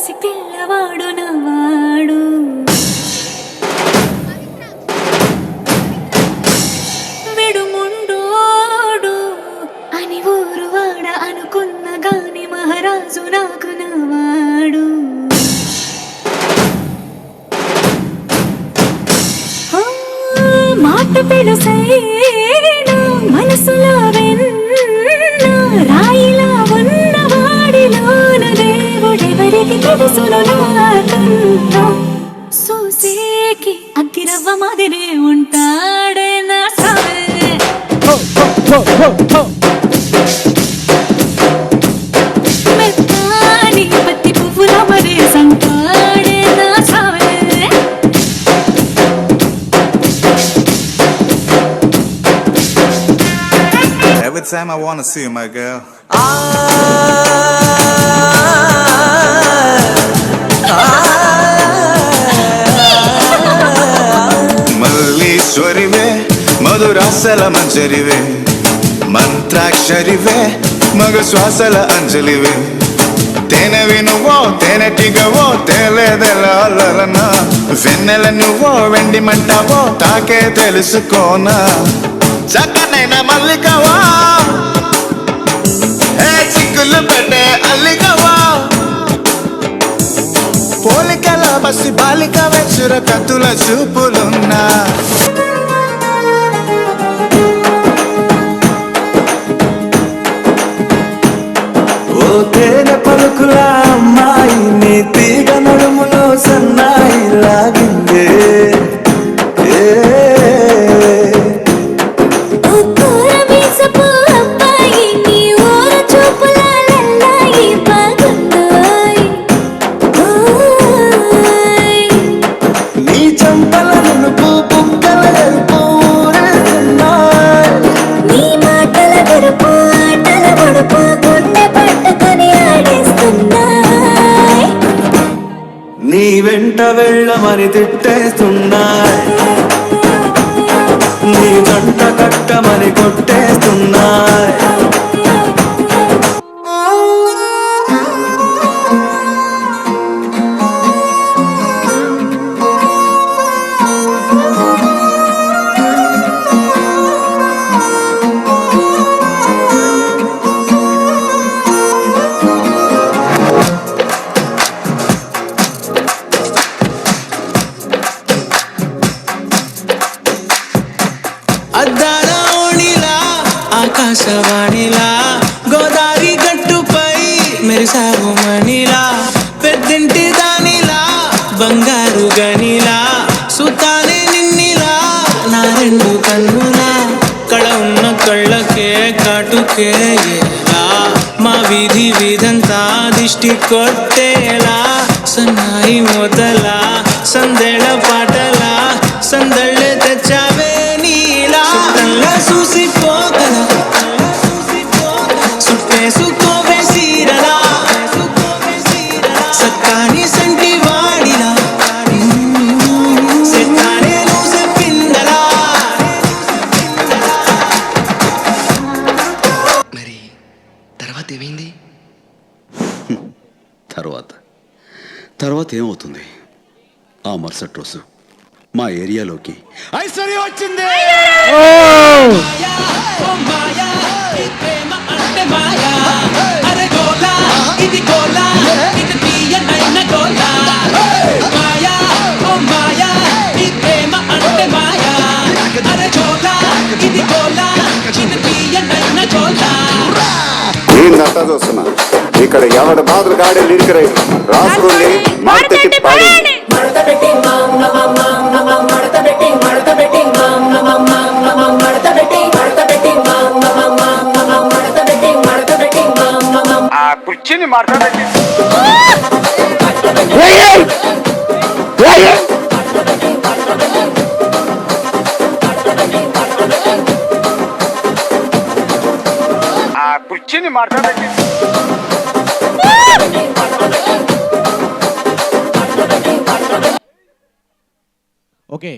పసి పిల్లవాడు నవాడు విడుముండోడు అని ఊరు వాడ అనుకున్న గాని మహారాజు నాకు నవాడు మాట పెడుసైనా మనసులో వెన్న రాయిలా ఉన్నవాడిలోన దేవుడెవరికి తెలుసును నాకన్నా సూసేకి అగ్గిరవ్వ మాదిరే ఉంటాడే నా సావే మెత్తాని పత్తి పువ్వుల మరే సంటాడే నా సావే Every time I wanna see you, my girl. మల్లీశ్వరివే మధురాసల మంజరివే మంత్రాక్షరివే మగ శ్వాసల అంజలివే తేనెవి నువ్వో తేనెటిగవో తేలేదెలనా వెన్నెల నువ్వో వెండి మంటావో తాకే తెలుసుకోనా చక్కనైన మల్లికవా చిక్కులు పెట్టే అల్లికవా పోలికల బసి బాలిక వెచ్చుర కత్తుల చూపులున్నా ఓ తేనె పలుకుల అమ్మాయి నీ తీగ నడుములో సన్నాయి లాగిందే నీ వెంట వెళ్ళమని తిట్టేస్తున్నాయి నీ జంట కట్టమని కొట్టేస్తున్నాయి అద్దాలౌనిలా ఆకాశవాణిలా గోదావరి గట్టుపై మెరిసావు మణిలా పెద్దింటి దానిలా బంగారు గనిలా సుతానే నిన్నిలా నా రెండు కన్నులా కళ ఉన్న కళ్ళకే కాటుకే ఎలా మా వీధి వీధంతా దిష్టి కొట్టేలా సన్నాయి మొదలా సందేళ పాటలా సందళ్ళే తెచ్చావే చూసిపోగల సుట్టేసుకోవే సీరలా సక్కాని సంటి వాడిలా సెట్టానే నువ్వు చెప్పిందలా మరి తర్వాత ఏమైంది? తర్వాత ఏమవుతుంది? ఆ మరుసటి రోజు మా ఏరియాలోకి ఐశ్వర్య వచ్చింది. చూస్తున్నా ఇక్కడ ఎవరి బాధలు కాడే లిరిక్ రైట్ రాసుకుని మార్కెట్ పాడి కుర్చీని మాట్లాడండి కుర్చీని మాట్లాడండి ఓకే